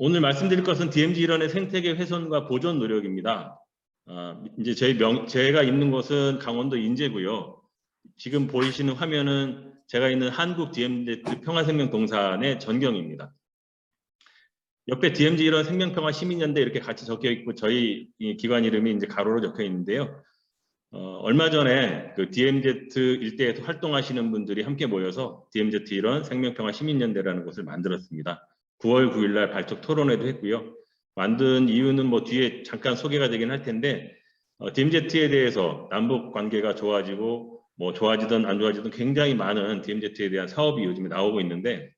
오늘 말씀드릴 것은 DMZ 일원의 생태계 훼손과 보존 노력입니다. 이제 제가 있는 곳은 강원도 인제고요. 지금 보이시는 화면은 제가 있는 한국 DMZ 평화생명동산의 전경입니다. 옆에 DMZ 일원 생명평화 시민연대 이렇게 같이 적혀 있고 저희 기관 이름이 이제 가로로 적혀 있는데요. 얼마 전에 그 DMZ 일대에서 활동하시는 분들이 함께 모여서 DMZ 일원 생명평화 시민연대라는 곳을 만들었습니다. 9월 9일 날 발족 토론회도 했고요. 만든 이유는 뭐 뒤에 잠깐 소개가 되긴 할 텐데 DMZ에 대해서 남북 관계가 좋아지고 뭐 좋아지든 안 좋아지든 굉장히 많은 DMZ에 대한 사업이 요즘에 나오고 있는데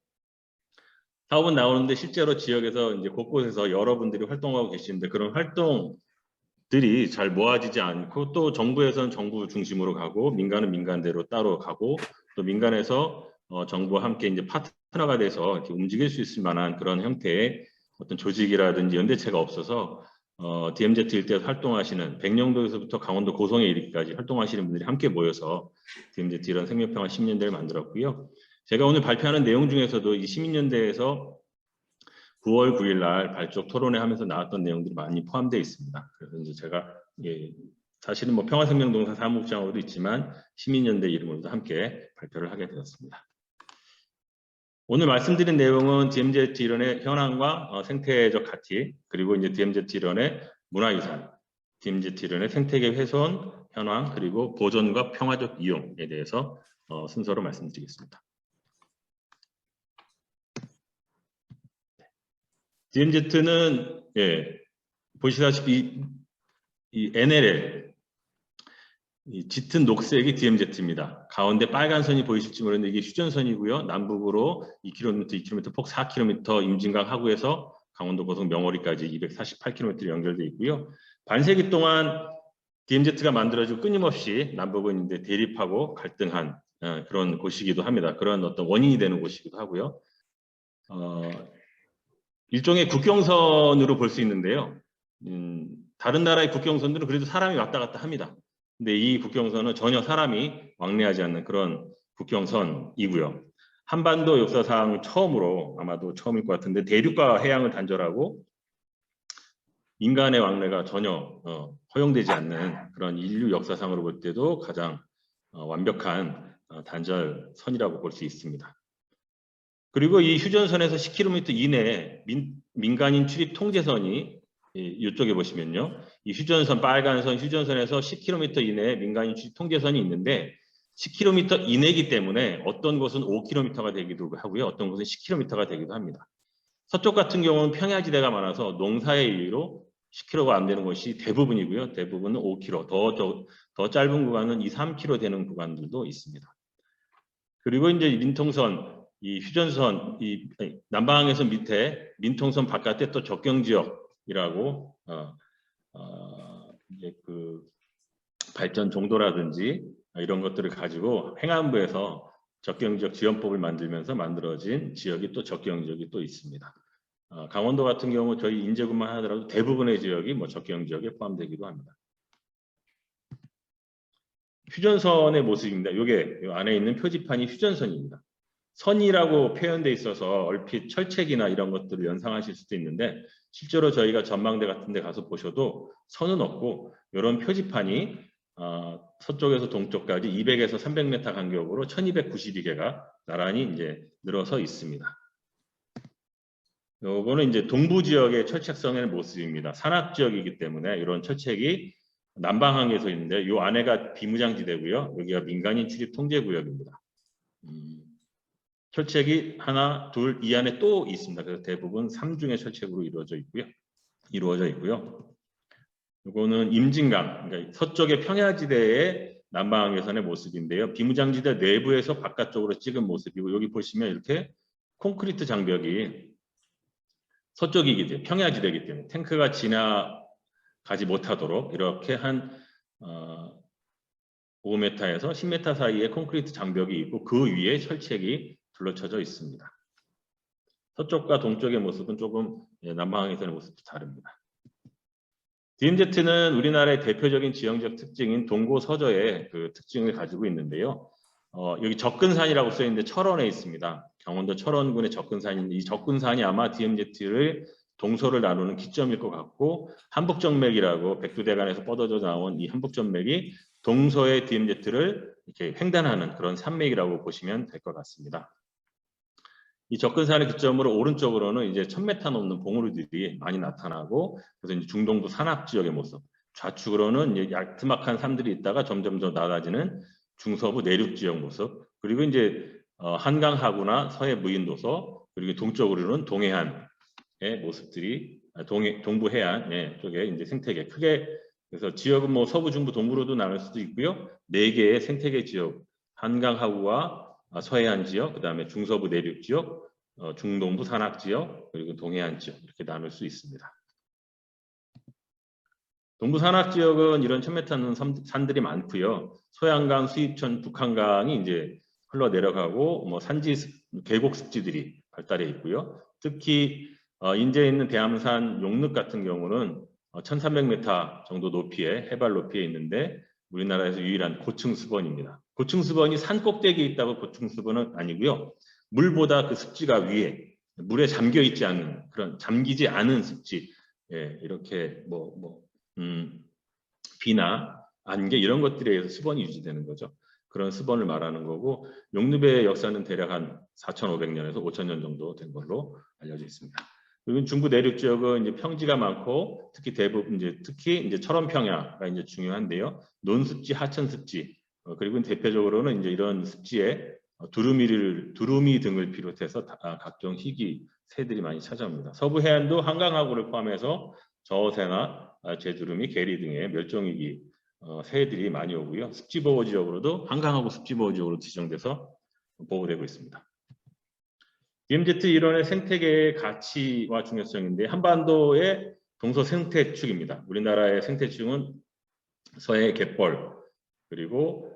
사업은 나오는데 실제로 지역에서 이제 곳곳에서 여러분들이 활동하고 계시는데 그런 활동들이 잘 모아지지 않고 또 정부에서는 정부 중심으로 가고 민간은 민간대로 따로 가고 또 민간에서 정부와 함께 이제 파트너가 돼서 이렇게 움직일 수 있을 만한 그런 형태의 어떤 조직이라든지 연대체가 없어서 DMZ 일대에서 활동하시는 백령도에서부터 강원도 고성에 이르기까지 활동하시는 분들이 함께 모여서 DMZ 이런 생명평화 시민연대를 만들었고요. 제가 오늘 발표하는 내용 중에서도 이 시민연대에서 9월 9일 날 발족 토론회 하면서 나왔던 내용들이 많이 포함되어 있습니다. 그래서 이제 제가 사실은 뭐 평화생명동산 사무국장으로도 있지만 시민연대 이름으로도 함께 발표를 하게 되었습니다. 오늘 말씀드린 내용은 DMZ 일원의 현황과 생태적 가치, 그리고 이제 DMZ 일원의 문화유산, DMZ 일원의 생태계 훼손, 현황, 그리고 보존과 평화적 이용에 대해서 순서로 말씀드리겠습니다. DMZ는 보시다시피 이 NLL, 이 짙은 녹색이 DMZ입니다. 가운데 빨간 선이 보이실지 모르는데 이게 휴전선이고요. 남북으로 2km, 2km, 폭 4km 임진강 하구에서 강원도 고성 명오리까지 248km로 연결되어 있고요. 반세기 동안 DMZ가 만들어지고 끊임없이 남북은 이제 대립하고 갈등한 그런 곳이기도 합니다. 그런 어떤 원인이 되는 곳이기도 하고요. 일종의 국경선으로 볼 수 있는데요. 다른 나라의 국경선들은 그래도 사람이 왔다 갔다 합니다. 근데 이 국경선은 전혀 사람이 왕래하지 않는 그런 국경선이고요. 한반도 역사상 처음으로 아마도 처음일 것 같은데 대륙과 해양을 단절하고 인간의 왕래가 전혀 허용되지 않는 그런 인류 역사상으로 볼 때도 가장 완벽한 단절선이라고 볼 수 있습니다. 그리고 이 휴전선에서 10km 이내에 민간인 출입 통제선이 이쪽에 보시면요. 이 휴전선, 빨간 선 휴전선에서 10km 이내에 민간인 출입 통제선이 있는데 10km 이내이기 때문에 어떤 곳은 5km가 되기도 하고요. 어떤 곳은 10km가 되기도 합니다. 서쪽 같은 경우는 평야지대가 많아서 농사의 이유로 10km가 안 되는 곳이 대부분이고요. 대부분은 5km, 더 짧은 구간은 2, 3km 되는 구간들도 있습니다. 그리고 이제 민통선, 이 휴전선, 남방에서 밑에 민통선 바깥에 또 적경지역이라고 이제 그 발전 정도라든지 이런 것들을 가지고 행안부에서 적경지역 지원법을 만들면서 만들어진 지역이 또 적경지역이 또 있습니다. 강원도 같은 경우 저희 인제군만 하더라도 대부분의 지역이 뭐 적경지역에 포함되기도 합니다. 휴전선의 모습입니다. 이게 안에 있는 표지판이 휴전선입니다. 선이라고 표현되어 있어서 얼핏 철책이나 이런 것들을 연상하실 수도 있는데 실제로 저희가 전망대 같은 데 가서 보셔도 선은 없고 이런 표지판이 서쪽에서 동쪽까지 200에서 300m 간격으로 1292개가 나란히 이제 늘어서 있습니다. 요거는 이제 동부 지역의 철책선의 모습입니다. 산악 지역이기 때문에 이런 철책이 남방항에 서 있는데 요 안에가 비무장지대고요. 여기가 민간인 출입 통제구역입니다. 철책이 하나, 둘, 이 안에 또 있습니다. 그래서 대부분 3중의 철책으로 이루어져 있고요. 이거는 임진강, 그러니까 서쪽의 평야지대의 남방항해선의 모습인데요. 비무장지대 내부에서 바깥쪽으로 찍은 모습이고 여기 보시면 이렇게 콘크리트 장벽이 서쪽이기 때문에 평야지대이기 때문에 탱크가 지나가지 못하도록 이렇게 한 5m에서 10m 사이에 콘크리트 장벽이 있고 그 위에 철책이 둘러쳐져 있습니다. 서쪽과 동쪽의 모습은 조금 남방항해선의 모습도 다릅니다. DMZ는 우리나라의 대표적인 지형적 특징인 동고서저의 그 특징을 가지고 있는데요. 여기 접근산이라고 써있는데 철원에 있습니다. 강원도 철원군의 접근산인데 이 접근산이 아마 DMZ를 동서를 나누는 기점일 것 같고 한북정맥이라고 백두대간에서 뻗어져 나온 이 한북정맥이 동서의 DMZ를 이렇게 횡단하는 그런 산맥이라고 보시면 될 것 같습니다. 이 접근산의 기점으로 오른쪽으로는 이제 1000m 넘는 봉우리들이 많이 나타나고 그래서 이제 중동부 산악 지역의 모습, 좌측으로는 이제 야트막한 산들이 있다가 점점 더 낮아지는 중서부 내륙 지역 모습, 그리고 이제 한강 하구나 서해 무인도서, 그리고 동쪽으로는 동해안의 모습들이 동부 해안 쪽에 이제 생태계 크게 그래서 지역은 뭐 서부, 중부, 동부로도 나눌 수도 있고요. 4개의 생태계 지역, 한강 하구와 서해안 지역, 그다음에 중서부 내륙 지역, 중동부 산악 지역, 그리고 동해안 지역 이렇게 나눌 수 있습니다. 동부 산악 지역은 이런 1000m 산들이 많고요. 소양강, 수입천, 북한강이 이제 흘러 내려가고 뭐 산지 계곡 습지들이 발달해 있고요. 특히 인제에 있는 대암산 용릉 같은 경우는 1300m 정도 높이에 해발 높이에 있는데 우리나라에서 유일한 고층 수번입니다. 고층 수번이 산 꼭대기에 있다고 고층 수번은 아니고요. 물보다 그 습지가 위에 물에 잠겨 있지 않은 그런 잠기지 않은 습지 이렇게 비나 안개 이런 것들에 의해서 수번이 유지되는 거죠. 그런 수번을 말하는 거고 용릉의 역사는 대략 한 4,500년에서 5,000년 정도 된 걸로 알려져 있습니다. 그리고 중부 내륙 지역은 이제 평지가 많고 특히 대부분 특히 철원평야가 이제 중요한데요. 논습지, 하천습지 그리고 대표적으로는 이제 이런 습지에 두루미 등을 비롯해서 각종 희귀 새들이 많이 찾아옵니다. 서부 해안도 한강하구를 포함해서 저어새나 제두루미, 게리 등의 멸종위기 새들이 많이 오고요. 습지보호 지역으로도 한강하구 습지보호 지역으로 지정돼서 보호되고 있습니다. DMZ 일원의 생태계의 가치와 중요성인데 한반도의 동서 생태축입니다. 우리나라의 생태축은 서해 갯벌 그리고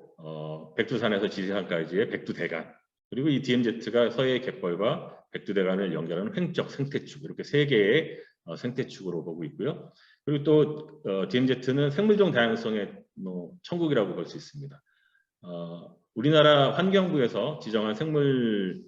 백두산에서 지리산까지의 백두대간 그리고 이 DMZ가 서해 갯벌과 백두대간을 연결하는 횡적 생태축 이렇게 3개의 생태축으로 보고 있고요. 그리고 또 DMZ는 생물종 다양성의 천국이라고 볼 수 있습니다. 우리나라 환경부에서 지정한 생물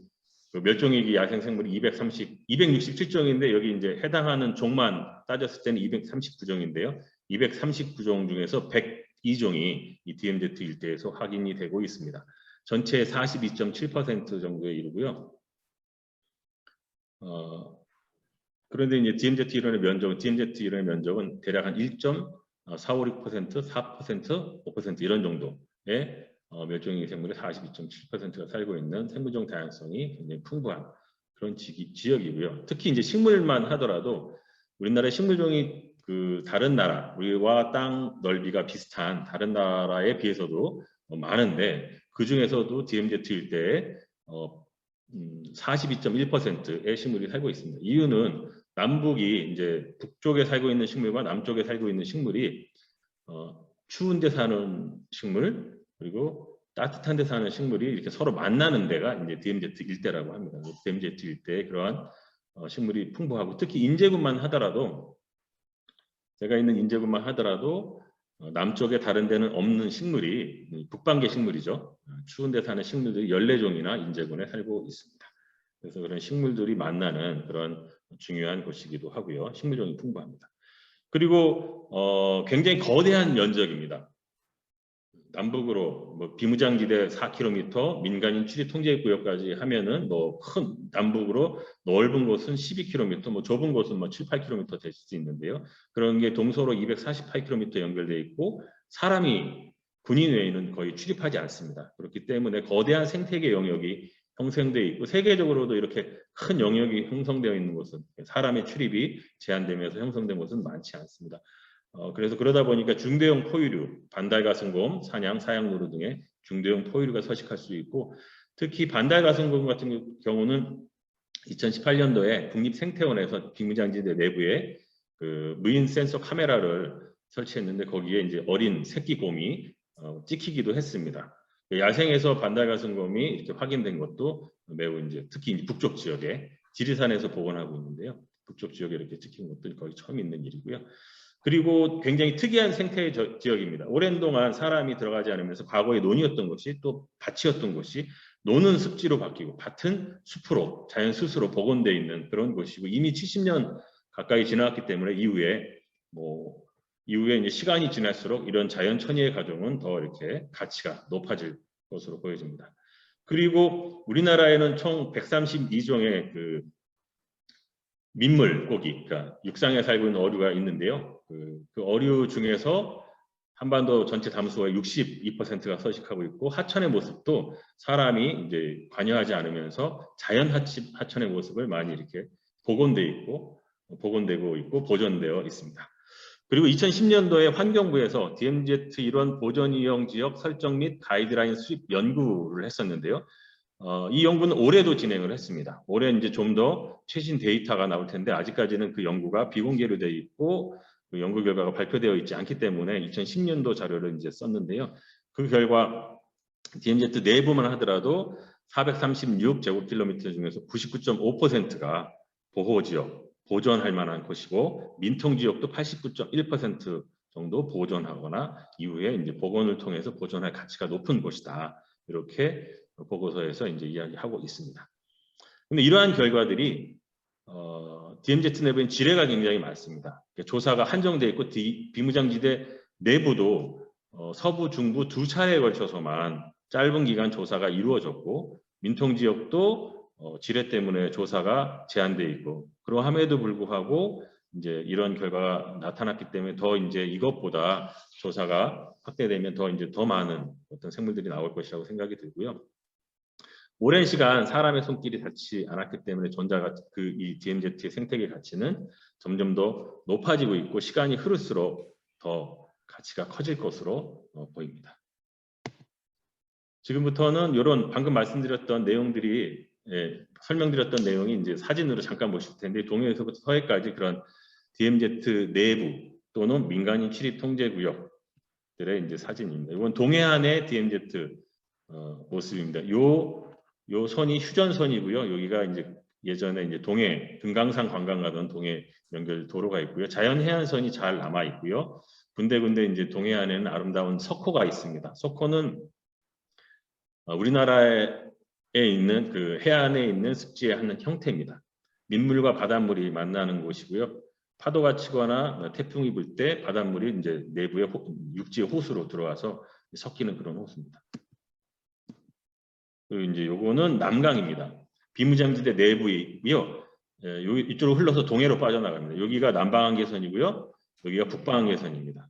멸종위기 야생생물이 267종인데 여기 이제 해당하는 종만 따졌을 때는 239종인데요. 239종 중에서 102종이 이 DMZ 일대에서 확인이 되고 있습니다. 전체의 42.7% 정도에 이르고요. 그런데 이제 DMZ 일원의 면적은 대략 한 1.456%, 4%, 5% 이런 정도의 멸종위기 생물의 42.7%가 살고 있는 생물종 다양성이 굉장히 풍부한 그런 지역이고요. 특히 이제 식물만 하더라도 우리나라의 식물종이 그 다른 나라 우리와 땅 넓이가 비슷한 다른 나라에 비해서도 많은데 그 중에서도 DMZ 일대에 42.1%의 식물이 살고 있습니다. 이유는 남북이 이제 북쪽에 살고 있는 식물과 남쪽에 살고 있는 식물이 추운 데 사는 식물 그리고 따뜻한 데 사는 식물이 이렇게 서로 만나는 데가 이제 DMZ 일대라고 합니다. DMZ 일대에 그러한 식물이 풍부하고 특히 인제군만 하더라도 제가 있는 인제군만 하더라도 남쪽에 다른 데는 없는 식물이 북방계 식물이죠. 추운 데 사는 식물들이 14종이나 인제군에 살고 있습니다. 그래서 그런 식물들이 만나는 그런 중요한 곳이기도 하고요. 식물종이 풍부합니다. 그리고 굉장히 거대한 면적입니다. 남북으로 비무장지대 4km, 민간인 출입 통제 구역까지 하면은 큰 남북으로 넓은 곳은 12km, 좁은 곳은 7, 8km 될 수 있는데요. 그런 게 동서로 248km 연결되어 있고 사람이 군인 외에는 거의 출입하지 않습니다. 그렇기 때문에 거대한 생태계 영역이 형성되어 있고 세계적으로도 이렇게 큰 영역이 형성되어 있는 곳은 사람의 출입이 제한되면서 형성된 곳은 많지 않습니다. 그래서 그러다 보니까 중대형 포유류, 반달가슴곰, 사냥, 사양노루 등의 중대형 포유류가 서식할 수 있고 특히 반달가슴곰 같은 경우는 2018년도에 국립생태원에서 비무장지대 내부에 그 무인 센서 카메라를 설치했는데 거기에 이제 어린 새끼 곰이 찍히기도 했습니다. 야생에서 반달가슴곰이 이렇게 확인된 것도 매우 이제 특히 북쪽 지역에 지리산에서 복원하고 있는데요. 북쪽 지역에 이렇게 찍힌 것도 거의 처음 있는 일이고요. 그리고 굉장히 특이한 생태 지역입니다. 오랜 동안 사람이 들어가지 않으면서 과거에 논이었던 것이 또 밭이었던 것이 노는 습지로 바뀌고 밭은 숲으로 자연 스스로 복원되어 있는 그런 곳이고 이미 70년 가까이 지나왔기 때문에 이후에 이제 시간이 지날수록 이런 자연 천혜의 가정은 더 이렇게 가치가 높아질 것으로 보여집니다. 그리고 우리나라에는 총 132종의 그 민물고기, 그러니까 육상에 살고 있는 어류가 있는데요. 그 어류 중에서 한반도 전체 담수의 62%가 서식하고 있고, 하천의 모습도 사람이 이제 관여하지 않으면서 자연 하천의 모습을 많이 이렇게 복원되고 있고 보존되어 있습니다. 그리고 2010년도에 환경부에서 DMZ 일원 보존 이용 지역 설정 및 가이드라인 수립 연구를 했었는데요. 이 연구는 올해도 진행을 했습니다. 올해 이제 좀 더 최신 데이터가 나올 텐데 아직까지는 그 연구가 비공개로 되어 있고 그 연구 결과가 발표되어 있지 않기 때문에 2010년도 자료를 이제 썼는데요. 그 결과 DMZ 내부만 하더라도 436제곱킬로미터 중에서 99.5%가 보호지역, 보존할 만한 곳이고 민통지역도 89.1% 정도 보존하거나 이후에 이제 복원을 통해서 보존할 가치가 높은 곳이다. 이렇게 보고서에서 이제 이야기하고 있습니다. 근데 이러한 결과들이 DMZ 내부엔 지뢰가 굉장히 많습니다. 조사가 한정되어 있고 비무장지대 내부도 서부, 중부 두 차례에 걸쳐서만 짧은 기간 조사가 이루어졌고 민통지역도 지뢰 때문에 조사가 제한되어 있고 그러함에도 불구하고 이제 이런 결과가 나타났기 때문에 더 이제 이것보다 조사가 확대되면 더 많은 어떤 생물들이 나올 것이라고 생각이 들고요. 오랜 시간 사람의 손길이 닿지 않았기 때문에 이 DMZ의 생태계 가치는 점점 더 높아지고 있고 시간이 흐를수록 더 가치가 커질 것으로 보입니다. 지금부터는 이런 방금 말씀드렸던 내용들이 설명드렸던 내용이 이제 사진으로 잠깐 보실 텐데 동해에서부터 서해까지 그런 DMZ 내부 또는 민간인 출입 통제 구역들의 이제 사진입니다. 이건 동해안의 DMZ 모습입니다. 요 선이 휴전선이고요. 여기가 이제 예전에 이제 동해 금강산 관광 가던 동해 연결 도로가 있고요. 자연 해안선이 잘 남아 있고요. 군데군데 이제 동해안에는 아름다운 석호가 있습니다. 석호는 우리나라에 있는 그 해안에 있는 습지의 한 형태입니다. 민물과 바닷물이 만나는 곳이고요. 파도가 치거나 태풍이 불 때 바닷물이 이제 내부의 육지의 호수로 들어와서 섞이는 그런 호수입니다. 그리고 이제 요거는 남강입니다. 비무장지대 내부이고요. 이쪽으로 흘러서 동해로 빠져나갑니다. 여기가 남방한계선이고요. 여기가 북방한계선입니다.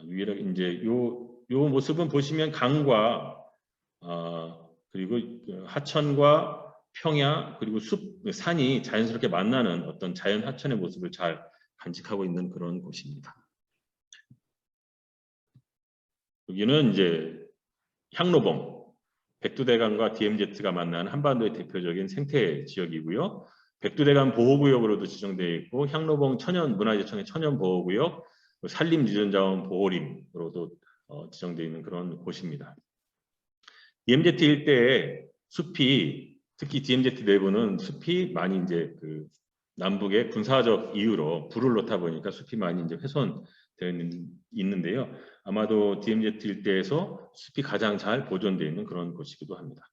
유일하게 이제 요 모습은 보시면 강과 그리고 하천과 평야 그리고 산이 자연스럽게 만나는 어떤 자연 하천의 모습을 잘 간직하고 있는 그런 곳입니다. 여기는 이제 향로봉, 백두대간과 DMZ가 만나는 한반도의 대표적인 생태 지역이고요. 백두대간 보호구역으로도 지정되어 있고 향로봉 문화재청의 천연보호구역, 산림유전자원 보호림으로도 지정되어 있는 그런 곳입니다. DMZ 일대에 숲이 특히 DMZ 내부는 숲이 많이 이제 그 남북의 군사적 이유로 불을 놓다 보니까 숲이 많이 이제 훼손되어 있는데요. 아마도 DMZ 일대에서 숲이 가장 잘 보존되어 있는 그런 곳이기도 합니다.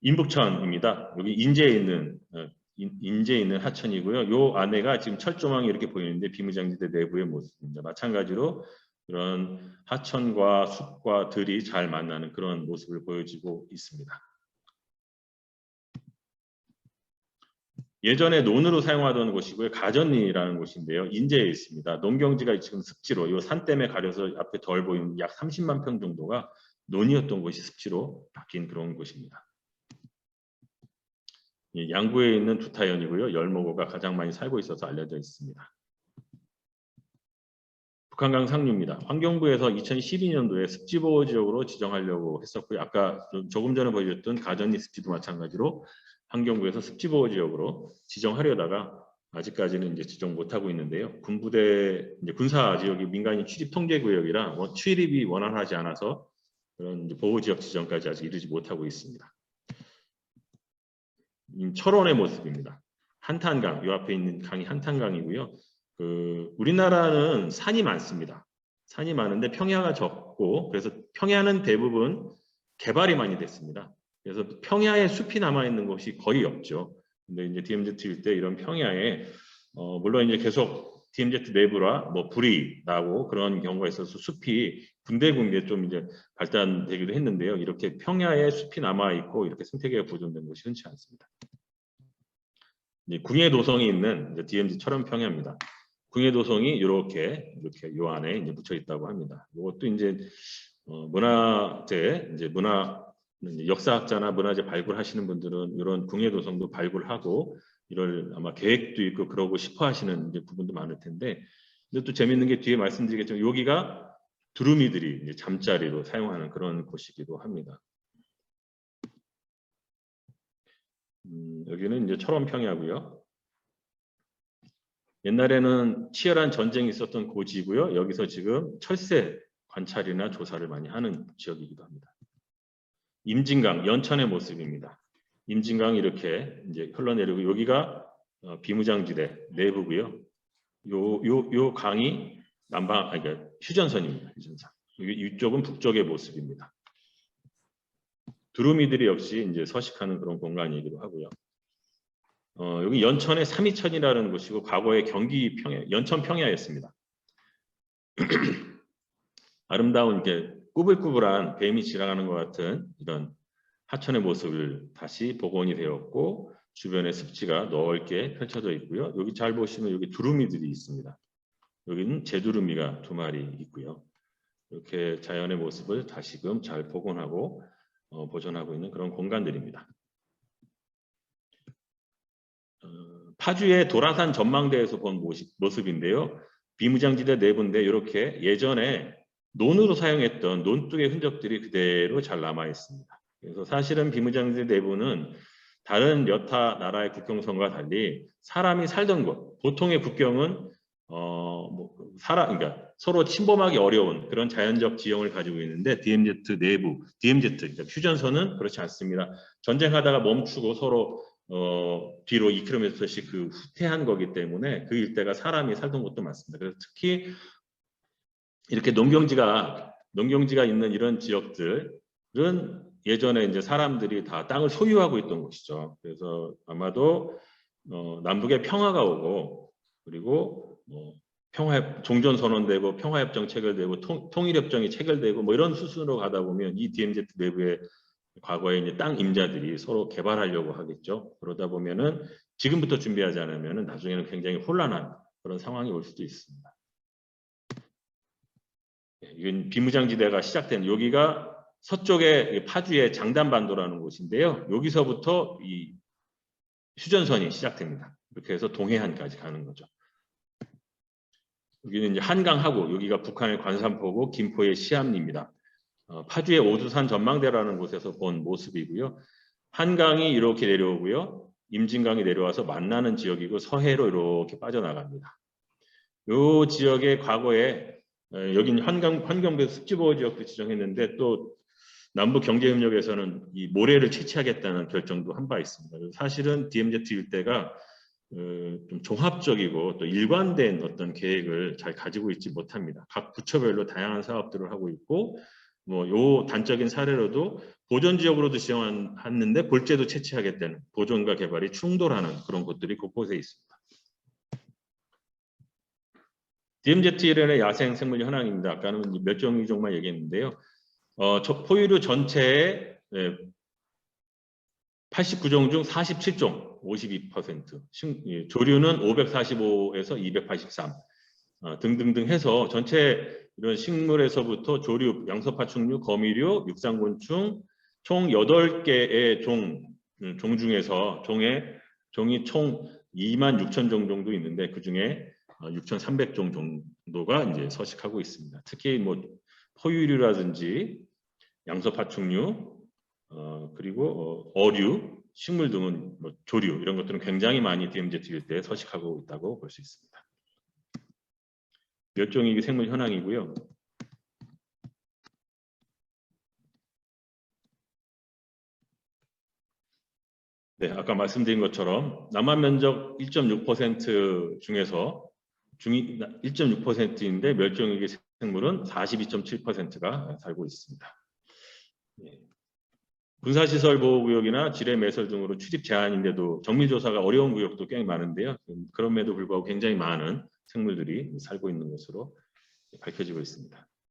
인북천입니다. 여기 인제에 있는 하천이고요. 요 안에가 지금 철조망이 이렇게 보이는데 비무장지대 내부의 모습입니다. 마찬가지로 그런 하천과 숲과 들이 잘 만나는 그런 모습을 보여주고 있습니다. 예전에 논으로 사용하던 곳이고요. 가전리라는 곳인데요. 인제에 있습니다. 농경지가 지금 습지로 이 산 때문에 가려서 앞에 덜 보이는 약 30만 평 정도가 논이었던 곳이 습지로 바뀐 그런 곳입니다. 양구에 있는 두타연이고요. 열목어가 가장 많이 살고 있어서 알려져 있습니다. 북한강 상류입니다. 환경부에서 2012년도에 습지보호지역으로 지정하려고 했었고요. 아까 조금 전에 보여줬던 가전리 습지도 마찬가지로 환경부에서 습지보호지역으로 지정하려다가 아직까지는 이제 지정 못하고 있는데요. 군부대 이제 군사지역이 민간인 출입 통제구역이라 출입이 원활하지 않아서 그런 보호지역 지정까지 아직 이르지 못하고 있습니다. 철원의 모습입니다. 한탄강, 이 앞에 있는 강이 한탄강이고요. 우리나라는 산이 많습니다. 산이 많은데 평야가 적고 그래서 평야는 대부분 개발이 많이 됐습니다. 그래서 평야에 숲이 남아 있는 곳이 거의 없죠. 근데 이제 DMZ 일대 이런 평야에 물론 이제 계속 DMZ 내부라 뭐 불이 나고 그런 경우가 있어서 숲이 군데군데 좀 이제 발달되기도 했는데요. 이렇게 평야에 숲이 남아 있고 이렇게 생태계가 보존된 곳이 흔치 않습니다. 이제 궁예 도성이 있는 이제 DMZ 철원 평야입니다. 궁예 도성이 이렇게 요 안에 이제 묻혀 있다고 합니다. 이것도 이제 문화재 이제 역사학자나 문화재 발굴하시는 분들은 이런 궁예 도성도 발굴하고 이럴 아마 계획도 있고 그러고 싶어 하시는 이제 부분도 많을 텐데, 근데 또 재밌는 게 뒤에 말씀드리겠지만 여기가 두루미들이 이제 잠자리로 사용하는 그런 곳이기도 합니다. 여기는 이제 철원 평야고요. 옛날에는 치열한 전쟁이 있었던 고지고요. 여기서 지금 철새 관찰이나 조사를 많이 하는 지역이기도 합니다. 임진강, 연천의 모습입니다. 임진강이 이렇게 이제 흘러내리고 여기가 비무장지대 내부고요. 요 강이 그러니까 휴전선입니다. 휴전선. 이쪽은 북쪽의 모습입니다. 두루미들이 역시 이제 서식하는 그런 공간이기도 하고요. 여기 연천의 삼이천이라는 곳이고 과거의 경기 평야, 연천 평야였습니다. 아름다운 게 꾸불꾸불한 뱀이 지나가는 것 같은 이런 하천의 모습을 다시 복원이 되었고 주변에 습지가 넓게 펼쳐져 있고요. 여기 잘 보시면 여기 두루미들이 있습니다. 여기는 제두루미가 2마리 있고요. 이렇게 자연의 모습을 다시금 잘 복원하고 보존하고 있는 그런 공간들입니다. 파주의 도라산 전망대에서 본 모습인데요. 비무장지대 내부인데 이렇게 예전에 논으로 사용했던 논둑의 흔적들이 그대로 잘 남아 있습니다. 그래서 사실은 비무장지대 내부는 다른 여타 나라의 국경선과 달리 사람이 살던 곳, 보통의 국경은 그러니까 서로 침범하기 어려운 그런 자연적 지형을 가지고 있는데 DMZ 내부, 그러니까 휴전선은 그렇지 않습니다. 전쟁하다가 멈추고 서로 뒤로 2km씩 그 후퇴한 거기 때문에 그 일대가 사람이 살던 곳도 많습니다. 그래서 특히 이렇게 농경지가 있는 이런 지역들은 예전에 이제 사람들이 다 땅을 소유하고 있던 곳이죠. 그래서 아마도 남북에 평화가 오고 그리고 종전선언되고 평화협정 체결되고 통일협정이 체결되고 뭐 이런 수순으로 가다 보면 이 DMZ 내부에 과거에 이제 땅 임자들이 서로 개발하려고 하겠죠. 그러다 보면은 지금부터 준비하지 않으면은 나중에는 굉장히 혼란한 그런 상황이 올 수도 있습니다. 이건 비무장지대가 시작된 여기가 서쪽의 파주의 장단반도라는 곳인데요. 여기서부터 이 휴전선이 시작됩니다. 이렇게 해서 동해안까지 가는 거죠. 여기는 이제 한강하고 여기가 북한의 관산포고 김포의 시암리입니다. 파주의 오두산 전망대라는 곳에서 본 모습이고요. 한강이 이렇게 내려오고요. 임진강이 내려와서 만나는 지역이고 서해로 이렇게 빠져나갑니다. 이 지역의 과거에 여기는 환경부 습지보호 지역도 지정했는데 또 남북경제협력에서는 이 모래를 채취하겠다는 결정도 한 바 있습니다. 사실은 DMZ 일대가 좀 종합적이고 또 일관된 어떤 계획을 잘 가지고 있지 못합니다. 각 부처별로 다양한 사업들을 하고 있고 요 단적인 사례로도 보존 지역으로도 지정했는데 골재도 채취하겠다는 보존과 개발이 충돌하는 그런 곳들이 곳곳에 있습니다. DMZ1의 야생 생물 현황입니다. 아까는 멸종위종만 얘기했는데요. 포유류 전체의 89종 중 47종, 52%, 조류는 545에서 283 등등등 해서 전체 이런 식물에서부터 조류, 양서파충류, 거미류, 육상곤충 총 8개의 종 중에서 종이 총 26,000종 정도 있는데 그 중에 6,300종 정도가 이제 서식하고 있습니다. 특히 포유류라든지 양서파충류, 그리고 어류, 식물 등은 조류 이런 것들은 굉장히 많이 DMZ 일대에 서식하고 있다고 볼 수 있습니다. 멸종위기 생물 현황이고요. 네, 아까 말씀드린 것처럼 남한 면적 1.6% 중에서 1.6%인데 멸종위기 생물은 42.7%가 살고 있습니다. 네. 군사시설 보호구역이나 지뢰 매설 등으로 출입 제한인데도 정밀조사가 어려운 구역도 꽤 많은데요. 그럼에도 불구하고 굉장히 많은 생물들이 살고 있는 것으로 밝혀지고 있습니다.